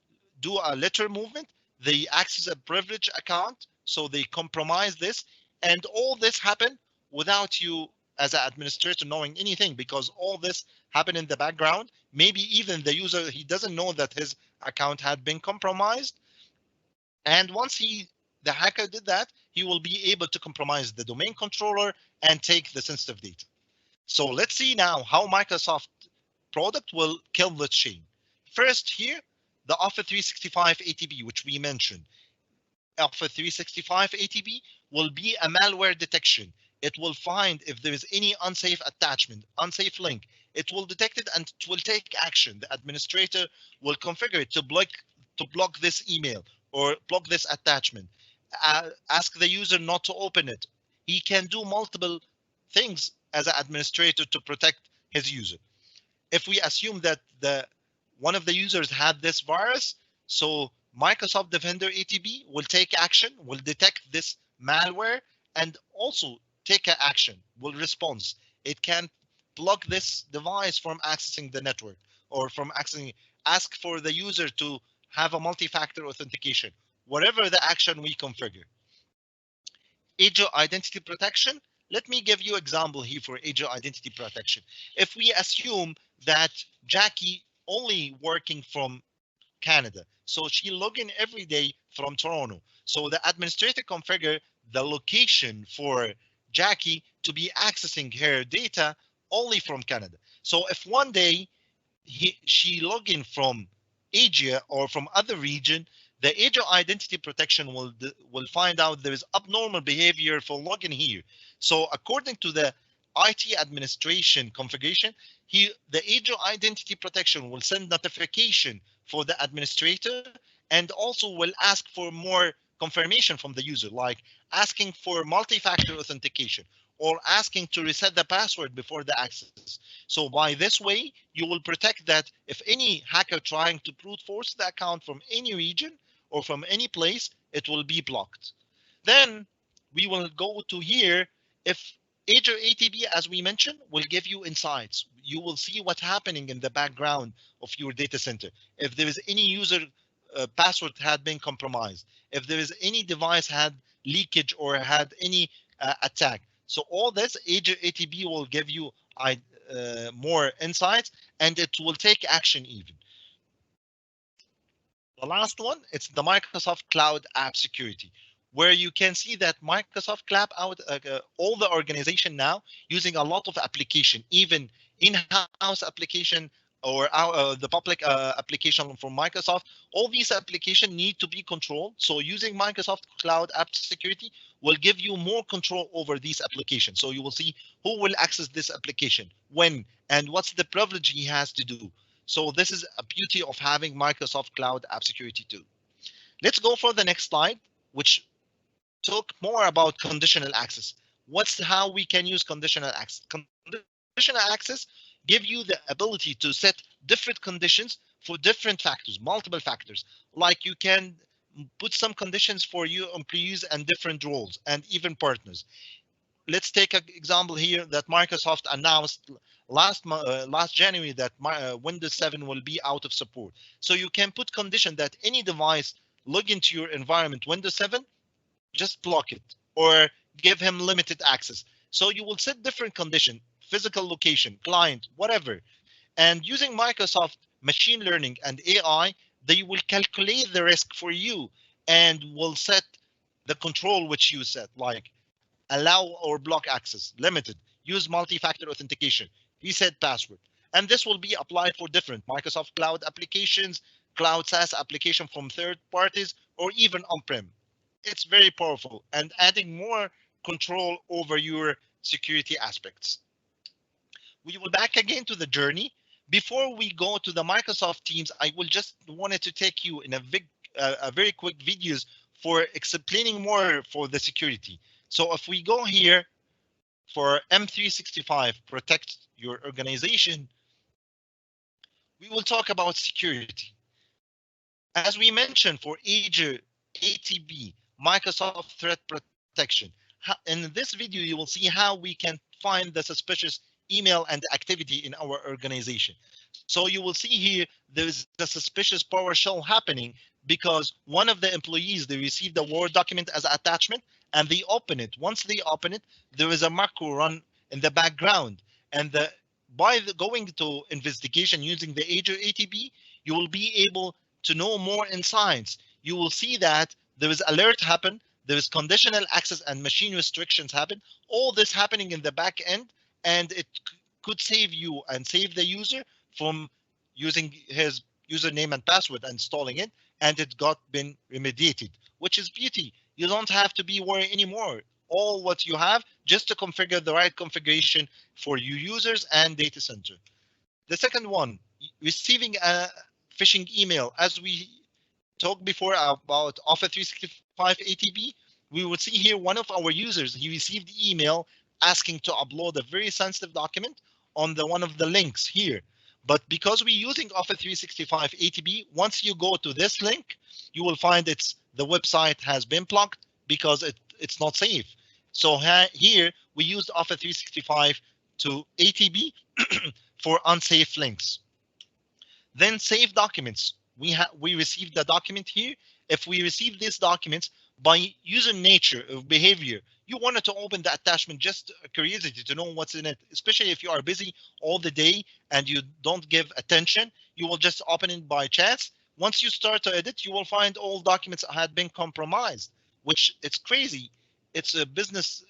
do a lateral movement, they access a privileged account, so they compromise this, And all this happened without you as an administrator knowing anything, because all this happened in the background. Maybe even the user, he doesn't know that his account had been compromised. And once the hacker did that, he will be able to compromise the domain controller and take the sensitive data. So let's see now how Microsoft product will kill the chain. First here, the Office 365 ATB, which we mentioned. Office 365 ATB will be a malware detection. It will find if there is any unsafe attachment, unsafe link. It will detect it and it will take action. The administrator will configure it to block this email or block this attachment. Ask the user not to open it. He can do multiple things as an administrator to protect his user. If we assume that one of the users had this virus, so Microsoft Defender ATB will take action, will detect this malware, and also take action, will respond. It can block this device from accessing the network or from accessing, ask for the user to have a multi-factor authentication, whatever the action we configure. Agent identity protection. Let me give you an example here for agent identity protection. If we assume that Jackie only working from Canada, so she log in every day from Toronto. So the administrator configure the location for Jackie to be accessing her data only from Canada. So if one day she log in from Asia or from other region, the agent identity protection will find out there is abnormal behavior for login here. So according to the IT administration configuration, the agent identity protection will send notification for the administrator and also will ask for more confirmation from the user, like asking for multi-factor authentication or asking to reset the password before the access. So by this way, you will protect that if any hacker trying to brute force the account from any region or from any place, it will be blocked. Then we will go to here. If Azure ATB, as we mentioned, will give you insights. You will see what's happening in the background of your data center. If there is any user password had been compromised, if there is any device had leakage or had any attack. So all this Azure ATB will give you more insights, and it will take action even. The last one, it's the Microsoft Cloud App Security, where you can see that Microsoft Cloud all the organization now using a lot of application, even in-house application or the public application from Microsoft. All these applications need to be controlled. So using Microsoft Cloud App Security will give you more control over these applications. So you will see who will access this application, when, and what's the privilege he has to do. So this is a beauty of having Microsoft Cloud App Security too. Let's go for the next slide, which talk more about conditional access. How we can use conditional access. Conditional access give you the ability to set different conditions for different factors, multiple factors. Like you can put some conditions for your employees and different roles and even partners. Let's take an example here that Microsoft announced last January that Windows 7 will be out of support. So you can put condition that any device log into your environment Windows 7, just block it or give him limited access. So you will set different condition, physical location, client, whatever. And using Microsoft machine learning and AI, they will calculate the risk for you and will set the control which you set, like allow or block access, limited, use multi-factor authentication, reset password. And this will be applied for different Microsoft Cloud applications, cloud SaaS application from third parties, or even on-prem. It's very powerful and adding more control over your security aspects. We will back again to the journey. Before we go to the Microsoft Teams, I will just wanted to take you in a very quick videos for explaining more for the security. So if we go here for M365, protect your organization, we will talk about security. As we mentioned for Azure ATB, Microsoft Threat Protection. In this video, you will see how we can find the suspicious email and activity in our organization. So you will see here, there's a suspicious PowerShell happening because one of the employees, they received a Word document as an attachment and they open it. Once they open it, there is a macro run in the background, and by going to investigation using the Azure ATB, you will be able to know more insights. You will see that there is alert happen, there is conditional access and machine restrictions happen, all this happening in the back end, and it could save you and save the user from using his username and password and installing it, and it got been remediated, which is beauty. You don't have to be worried anymore. All what you have just to configure the right configuration for your users and data center. The second one, receiving a phishing email. As we talked before about Office 365 ATB, we would see here one of our users, he received email asking to upload a very sensitive document on the one of the links here. But because we're using Office 365 ATB, once you go to this link, you will find the website has been blocked because it's not safe. So here we used Office 365 to ATB for unsafe links. Then save documents. We received the document here. If we receive these documents by user nature of behavior, you wanted to open the attachment just a curiosity to know what's in it, especially if you are busy all the day and you don't give attention, you will just open it by chance. Once you start to edit, you will find all documents had been compromised, which it's crazy. It's a business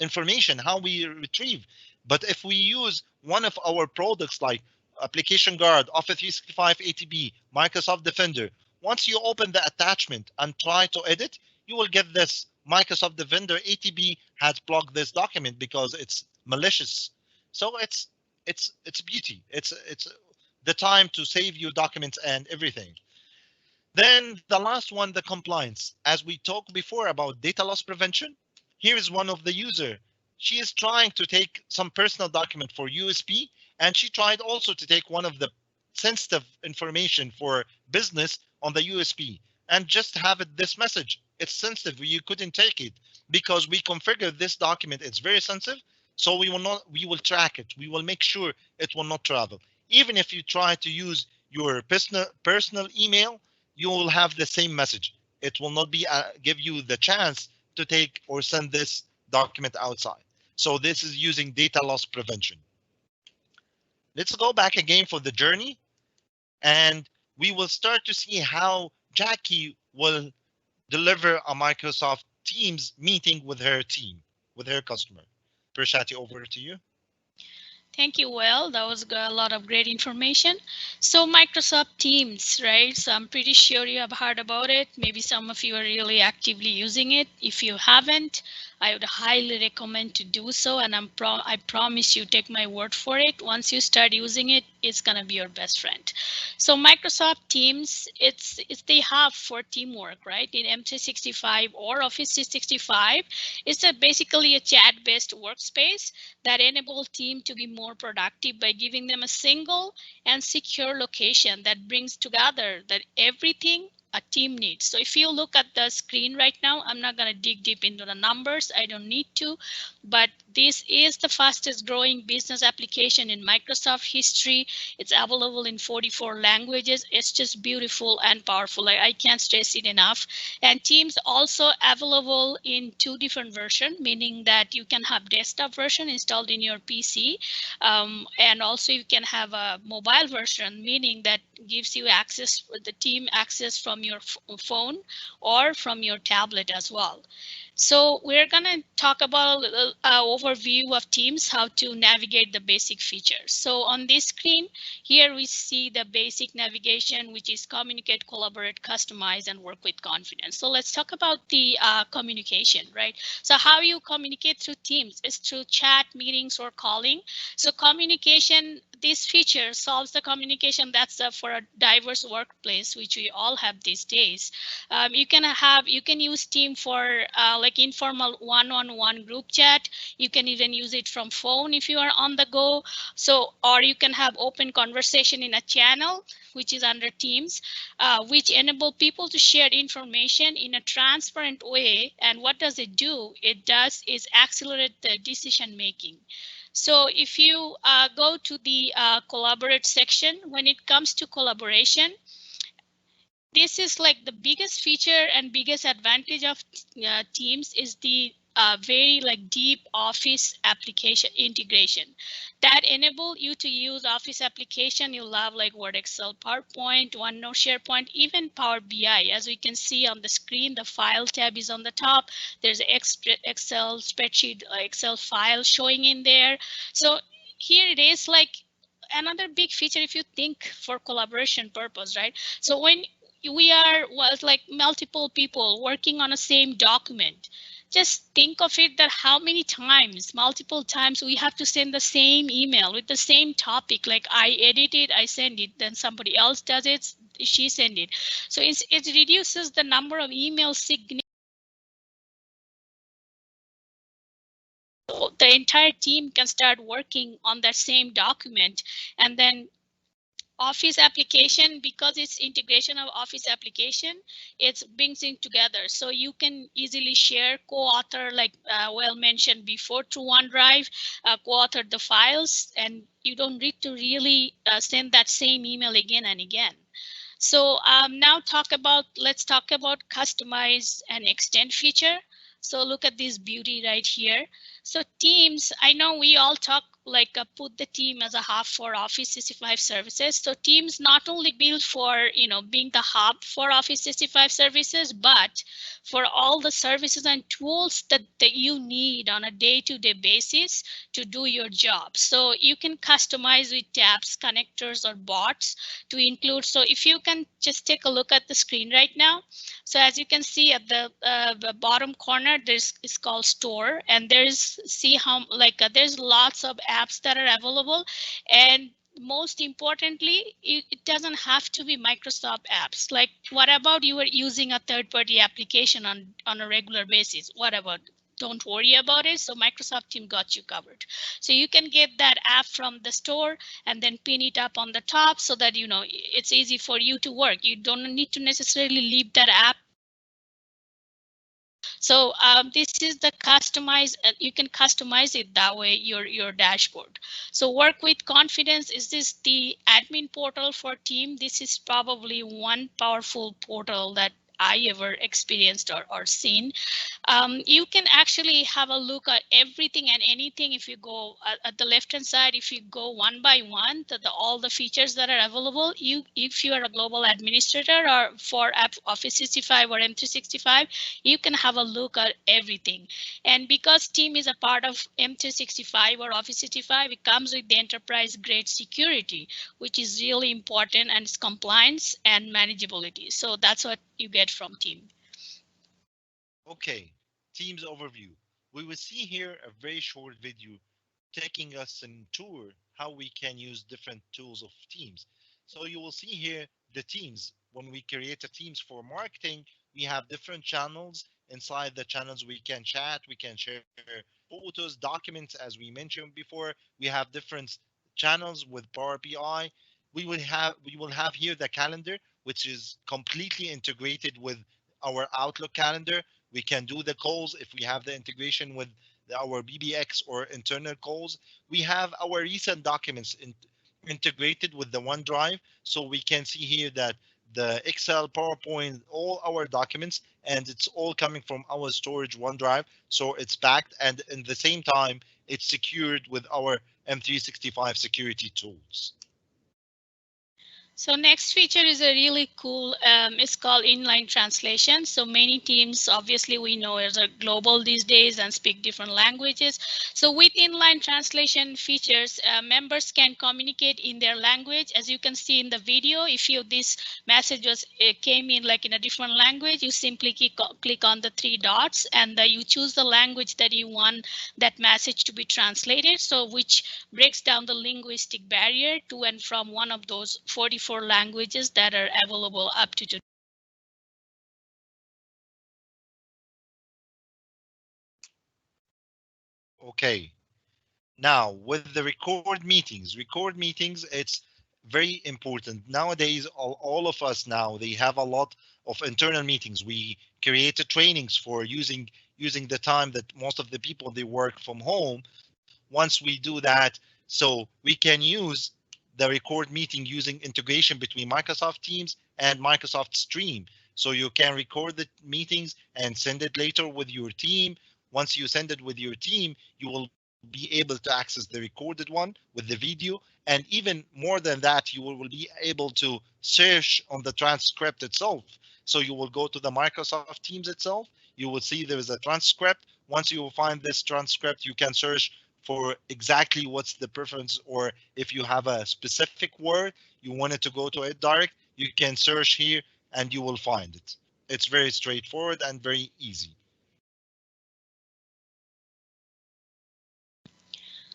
information, how we retrieve. But if we use one of our products like Application Guard, Office 365 ATB, Microsoft Defender, once you open the attachment and try to edit, you will get this Microsoft Defender ATB has blocked this document because it's malicious. So it's beauty. It's the time to save your documents and everything. Then the last one, the compliance. As we talked before about data loss prevention, here is one of the user. She is trying to take some personal document for USB, and she tried also to take one of the sensitive information for business on the USB and just have it this message. It's sensitive, you couldn't take it because we configured this document, it's very sensitive. So we will track it. We will make sure it will not travel. Even if you try to use your personal email, you will have the same message. It will not be give you the chance to take or send this document outside. So this is using data loss prevention. Let's go back again for the journey, and we will start to see how Jackie will deliver a Microsoft Teams meeting with her team, with her customer. Prashati, over to you. Thank you. Well, that was a lot of great information. So Microsoft Teams, right? So I'm pretty sure you have heard about it. Maybe some of you are really actively using it. If you haven't, I would highly recommend to do so. And I promise you, take my word for it. Once you start using it, it's going to be your best friend. So Microsoft Teams, they have for teamwork, right? In M365 or Office 365, it's basically a chat-based workspace that enables team to be more productive by giving them a single and secure location that brings together everything a team needs. So if you look at the screen right now, I'm not going to dig deep into the numbers. I don't need to, but this is the fastest growing business application in Microsoft history. It's available in 44 languages. It's just beautiful and powerful. I can't stress it enough. And Teams also available in 2 different versions, meaning that you can have desktop version installed in your PC. And also you can have a mobile version, meaning that gives you access, the team access from your phone or from your tablet as well. So we're going to talk about a little overview of Teams, how to navigate the basic features. So on this screen here, we see the basic navigation, which is communicate, collaborate, customize, and work with confidence. So let's talk about the communication, right? So how you communicate through Teams is through chat, meetings, or calling. So communication, this feature solves the communication that's for a diverse workplace, which we all have these days. You can use Team for like informal one-on-one group chat. You can even use it from phone if you are on the go. So, or you can have open conversation in a channel, which is under Teams, which enable people to share information in a transparent way. And what does it do? It does is accelerate the decision making. So if you go to the collaborate section, when it comes to collaboration, this is like the biggest feature and biggest advantage of Teams is the very like deep Office application integration that enable you to use Office application you love, like Word, Excel, PowerPoint, OneNote, SharePoint, even Power BI. As we can see on the screen, the File tab is on the top. There's an Excel spreadsheet, Excel file showing in there. So here it is, like another big feature if you think for collaboration purpose, right? So when we are like multiple people working on a same document, just think of it that how many times, multiple times, we have to send the same email with the same topic. Like I edit it, I send it, then somebody else does it, she send it. So it reduces the number of emails significantly. So the entire team can start working on that same document. And then Office application, because it's integration of Office application, it brings it together. So you can easily share, co-author, like well mentioned before, to OneDrive, co-author the files, and you don't need to really send that same email again and again. So now let's talk about customize and extend feature. So look at this beauty right here. So Teams, I know we all talk like put the team as a hub for Office 365 services. So Teams not only built for, being the hub for Office 365 services, but for all the services and tools that you need on a day-to-day basis to do your job. So you can customize with tabs, connectors, or bots to include. So if you can just take a look at the screen right now. So as you can see at the bottom corner, it's called store, and there's there's lots of apps that are available, and most importantly, it doesn't have to be Microsoft apps. Like, what about you were using a third-party application on a regular basis? What about? Don't worry about it. So Microsoft Team got you covered. So you can get that app from the store and then pin it up on the top so that it's easy for you to work. You don't need to necessarily leave that app. So this is the customize. You can customize it that way, your dashboard. So work with confidence. Is this the admin portal for Team? This is probably one powerful portal that I ever experienced or seen. You can actually have a look at everything and anything. If you go at the left hand side, if you go one by one, all the features that are available, if you are a global administrator or for Office 365 or M365, you can have a look at everything. And because Team is a part of M365 or Office 365, it comes with the enterprise grade security, which is really important, and it's compliance and manageability. So that's what you get from Team. Okay, Teams overview. We will see here a very short video taking us on tour how we can use different tools of Teams. So you will see here the Teams. When we create a Teams for marketing, we have different channels. Inside the channels, we can chat, we can share photos, documents, as we mentioned before. We have different channels with Power BI. We will have here the calendar, which is completely integrated with our Outlook calendar. We can do the calls if we have the integration with our BBX or internal calls. We have our recent documents integrated with the OneDrive. So we can see here that the Excel, PowerPoint, all our documents, and it's all coming from our storage OneDrive. So it's backed, and in the same time, it's secured with our M365 security tools. So next feature is a really cool, it's called inline translation. So many teams, obviously we know, are global these days and speak different languages. So with inline translation features, members can communicate in their language. As you can see in the video, if this message came in like in a different language, you simply click on the 3 dots and you choose the language that you want that message to be translated. So which breaks down the linguistic barrier to and from one of those 44 languages that are available up to today. Okay. Now, with the record meetings, it's very important. Nowadays, all of us now, they have a lot of internal meetings. We created trainings for using the time that most of the people, they work from home. Once we do that, so we can use the record meeting using integration between Microsoft Teams and Microsoft Stream. So you can record the meetings and send it later with your team. Once you send it with your team, you will be able to access the recorded one with the video. And even more than that, you will be able to search on the transcript itself. So you will go to the Microsoft Teams itself. You will see there is a transcript. Once you will find this transcript, you can search for exactly what's the preference, or if you have a specific word you wanted to go to it direct, you can search here and you will find it. It's very straightforward and very easy.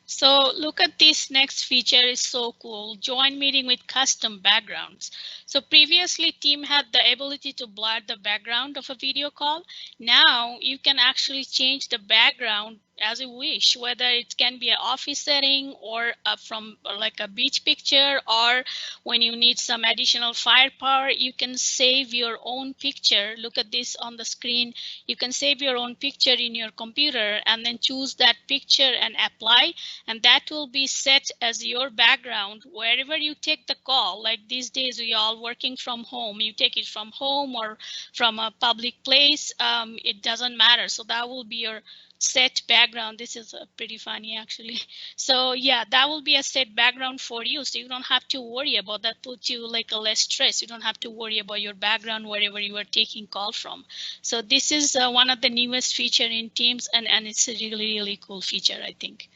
So look at this next feature, is so cool. Join meeting with custom backgrounds. So previously team had the ability to blur the background of a video call. Now you can actually change the background as you wish, whether it can be an office setting or from like a beach picture, or when you need some additional firepower, you can save your own picture. Look at this on the screen. You can save your own picture in your computer and then choose that picture and apply, and that will be set as your background wherever you take the call. Like these days we all working from home, you take it from home or from a public place, it doesn't matter. So that will be your set background. This is pretty funny actually. So yeah, that will be a set background for you, so you don't have to worry about that. Put you like a less stress. You don't have to worry about your background wherever you are taking call from. So this is one of the newest feature in Teams, and it's a really cool feature, I think.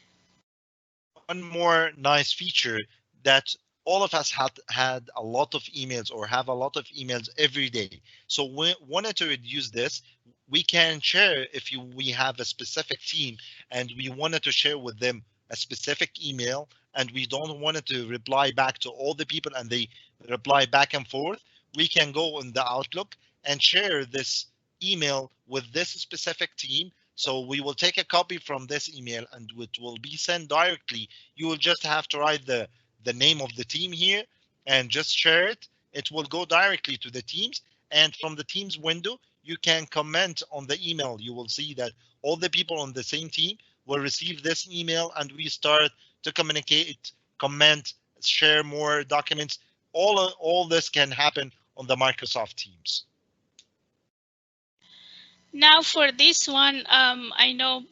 One more nice feature that all of us had a lot of emails or have a lot of emails every day. So we wanted to reduce this. We can share if we have a specific team and we wanted to share with them a specific email and we don't want it to reply back to all the people and they reply back and forth. We can go in the Outlook and share this email with this specific team. So we will take a copy from this email and it will be sent directly. You will just have to write the name of the team here and just share it. It will go directly to the teams, and from the teams window, you can comment on the email. You will see that all the people on the same team will receive this email and we start to communicate, comment, share more documents. All this can happen on the Microsoft Teams. Now for this one, I know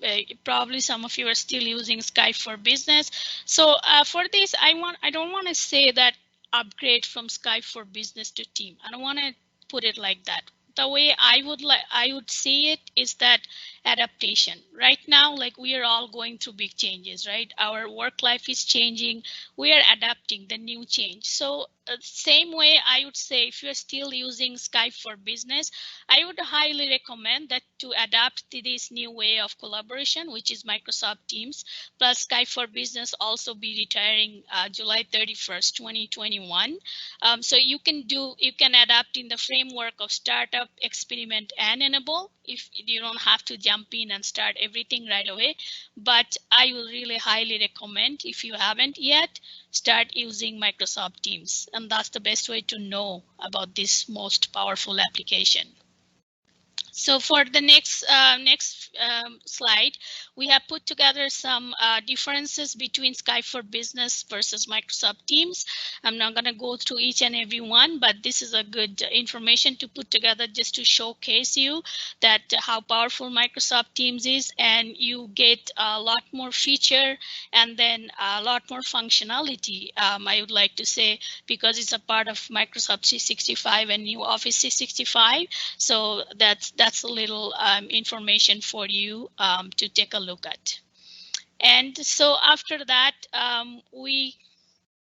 probably some of you are still using Skype for Business. So for this, I don't want to say that upgrade from Skype for Business to Team. I don't want to put it like that. The way I would see it is that adaptation. Right now, like we are all going through big changes, right? Our work life is changing. We are adapting the new change. So same way, I would say if you're still using Skype for Business, I would highly recommend that to adapt to this new way of collaboration, which is Microsoft Teams. Plus Skype for Business also be retiring July 31st, 2021. So you can adapt in the framework of startup, experiment, and enable. If you don't have to jump in and start everything right away, but I will really highly recommend, if you haven't yet, start using Microsoft Teams, and that's the best way to know about this most powerful application. So for the next slide, we have put together some differences between Skype for Business versus Microsoft Teams. I'm not going to go through each and every one, but this is a good information to put together just to showcase you that how powerful Microsoft Teams is, and you get a lot more feature and then a lot more functionality, I would like to say, because it's a part of Microsoft 365 and new Office 365. So that's a little information for you to take a look at. And so after that, we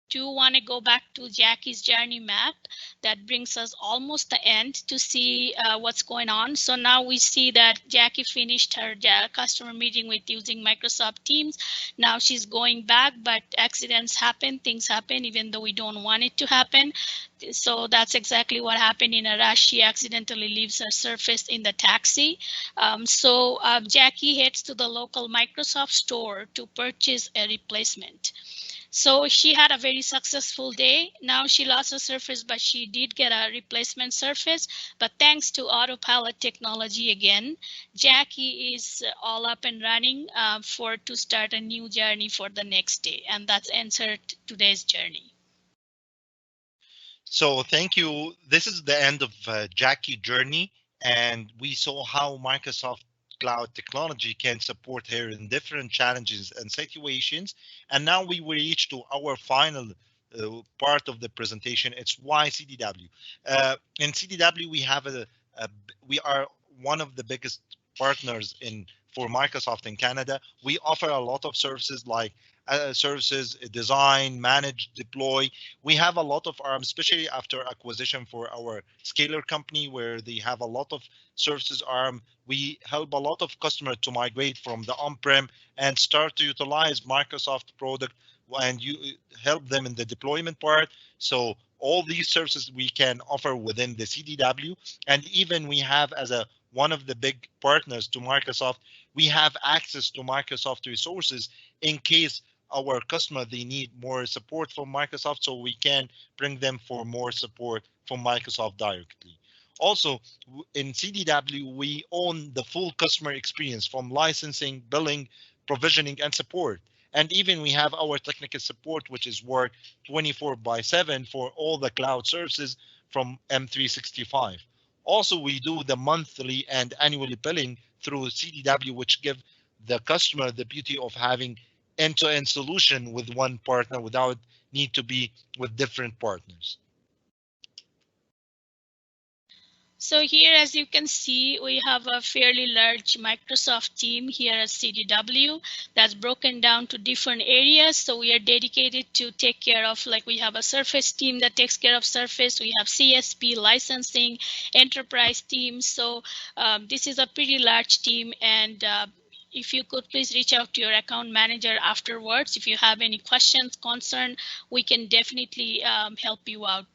do want to go back to Jackie's journey map that brings us almost the end to see what's going on. So now we see that Jackie finished her customer meeting with using Microsoft Teams. Now she's going back, but accidents happen, things happen, even though we don't want it to happen. So that's exactly what happened in a rush. She accidentally leaves her Surface in the taxi. So Jackie heads to the local Microsoft store to purchase a replacement. So she had a very successful day. Now she lost her Surface, but she did get a replacement Surface. But thanks to autopilot technology again, Jackie is all up and running to start a new journey for the next day. And that ends her today's journey. So thank you. This is the end of Jackie journey, and we saw how Microsoft Cloud technology can support her in different challenges and situations. And now we will reach to our final part of the presentation. It's why CDW. In CDW, we are one of the biggest partners for Microsoft in Canada. We offer a lot of services like services, design, manage, deploy. We have a lot of especially after acquisition for our scaler company, where they have a lot of services arm. We help a lot of customers to migrate from the on-prem and start to utilize Microsoft product, and you help them in the deployment part. So all these services we can offer within the CDW, and even we have as one of the big partners to Microsoft, we have access to Microsoft resources in case our customer they need more support from Microsoft, so we can bring them for more support from Microsoft directly. Also, in CDW, we own the full customer experience from licensing, billing, provisioning, and support. And even we have our technical support, which is work 24/7 for all the cloud services from M365. Also, we do the monthly and annually billing through CDW, which give the customer the beauty of having end-to-end solution with one partner without need to be with different partners. So here, as you can see, we have a fairly large Microsoft team here at CDW that's broken down to different areas. So we are dedicated to take care of, like we have a Surface team that takes care of Surface. We have CSP, licensing, enterprise teams. So this is a pretty large team, and if you could please reach out to your account manager afterwards. If you have any questions, concern, we can definitely help you out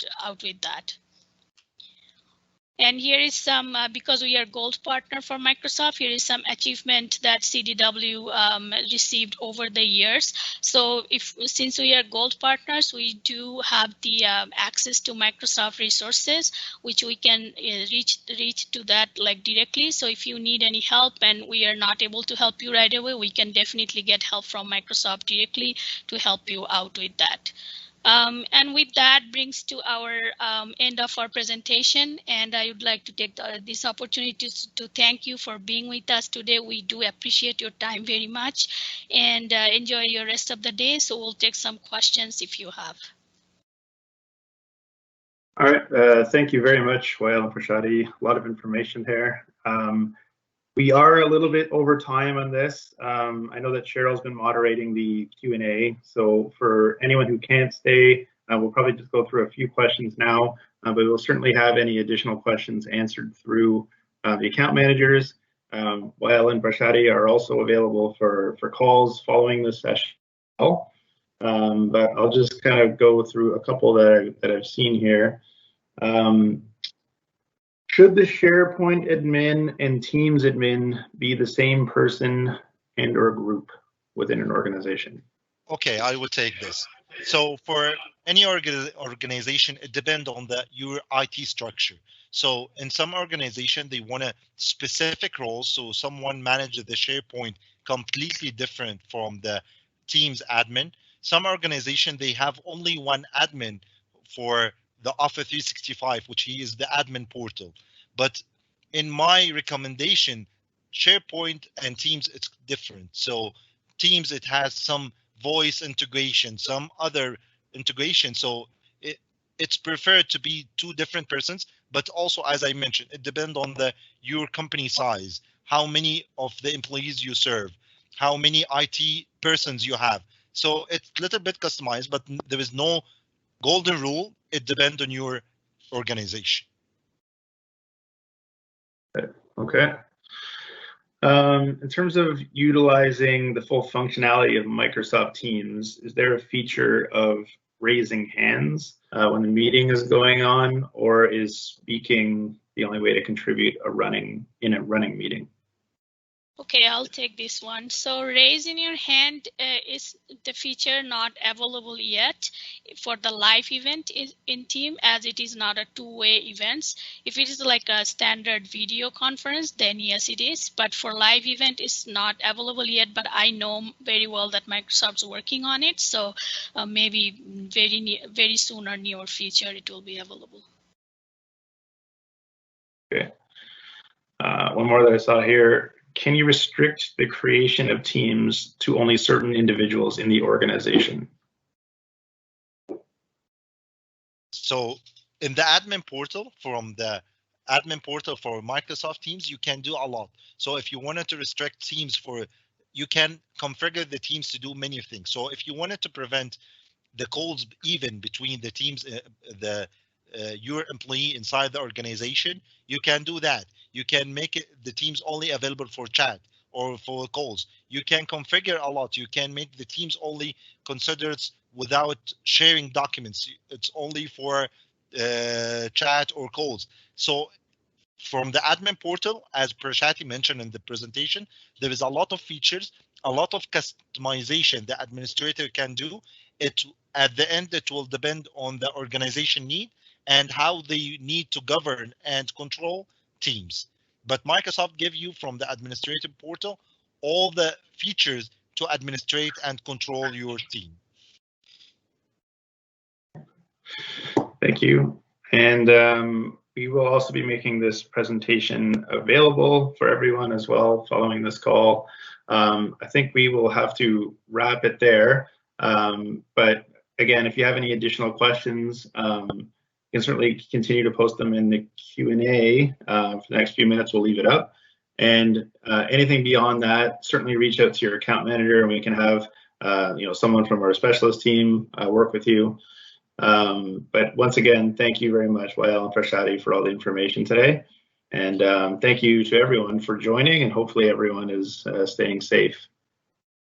with that. And here is some, because we are gold partner for Microsoft, here is some achievement that CDW received over the years. So since we are gold partners, we do have the access to Microsoft resources, which we can reach to that like directly. So if you need any help and we are not able to help you right away, we can definitely get help from Microsoft directly to help you out with that. And with that brings to our end of our presentation, and I would like to take this opportunity to thank you for being with us today. We do appreciate your time very much, and enjoy your rest of the day. So we'll take some questions if you have. All right, thank you very much, Wael and Prashadi. A lot of information there. We are a little bit over time on this. I know that Cheryl's been moderating the Q&A, so for anyone who can't stay, we'll probably just go through a few questions now, but we'll certainly have any additional questions answered through the account managers. Wael and Prashadi are also available for calls following this session. But I'll just kind of go through a couple that I've seen here. Should the SharePoint admin and Teams admin be the same person and or group within an organization? Okay, I will take this. So for any organization, it depends on your IT structure. So in some organization, they want a specific role. So someone manages the SharePoint completely different from the Teams admin. Some organization, they have only one admin for the Office 365, which he is the admin portal. But in my recommendation, SharePoint and Teams, it's different. So Teams, it has some voice integration, some other integration. So it's preferred to be two different persons, but also, as I mentioned, it depends on your company size, how many of the employees you serve, how many IT persons you have. So it's a little bit customized, but there is no golden rule. It depends on your organization. Okay. In terms of utilizing the full functionality of Microsoft Teams, is there a feature of raising hands when the meeting is going on, or is speaking the only way to contribute in a running meeting? Okay, I'll take this one. So raising your hand is the feature not available yet for the live event in team, as it is not a two-way events. If it is like a standard video conference, then yes, it is. But for live event, it's not available yet, but I know very well that Microsoft's working on it. So maybe very soon or near future, it will be available. Okay. One more that I saw here. Can you restrict the creation of teams to only certain individuals in the organization? So in the admin portal, from the admin portal for Microsoft Teams, you can do a lot. So if you wanted to restrict teams you can configure the teams to do many things. So if you wanted to prevent the calls even between the teams, your employee inside the organization, you can do that. You can make the teams only available for chat or for calls. You can configure a lot. You can make the teams only considered without sharing documents. It's only for chat or calls. So from the admin portal, as Prashati mentioned in the presentation, there is a lot of features, a lot of customization the administrator can do. At the end, it will depend on the organization need and how they need to govern and control teams. But Microsoft give you from the administrative portal all the features to administrate and control your team. Thank you. And we will also be making this presentation available for everyone as well following this call. I think we will have to wrap it there. But again, if you have any additional questions, you can certainly continue to post them in the Q&A. For the next few minutes, we'll leave it up. And anything beyond that, certainly reach out to your account manager, and we can have someone from our specialist team work with you. But once again, thank you very much, Wael and Prashati, for all the information today. And thank you to everyone for joining, and hopefully everyone is staying safe.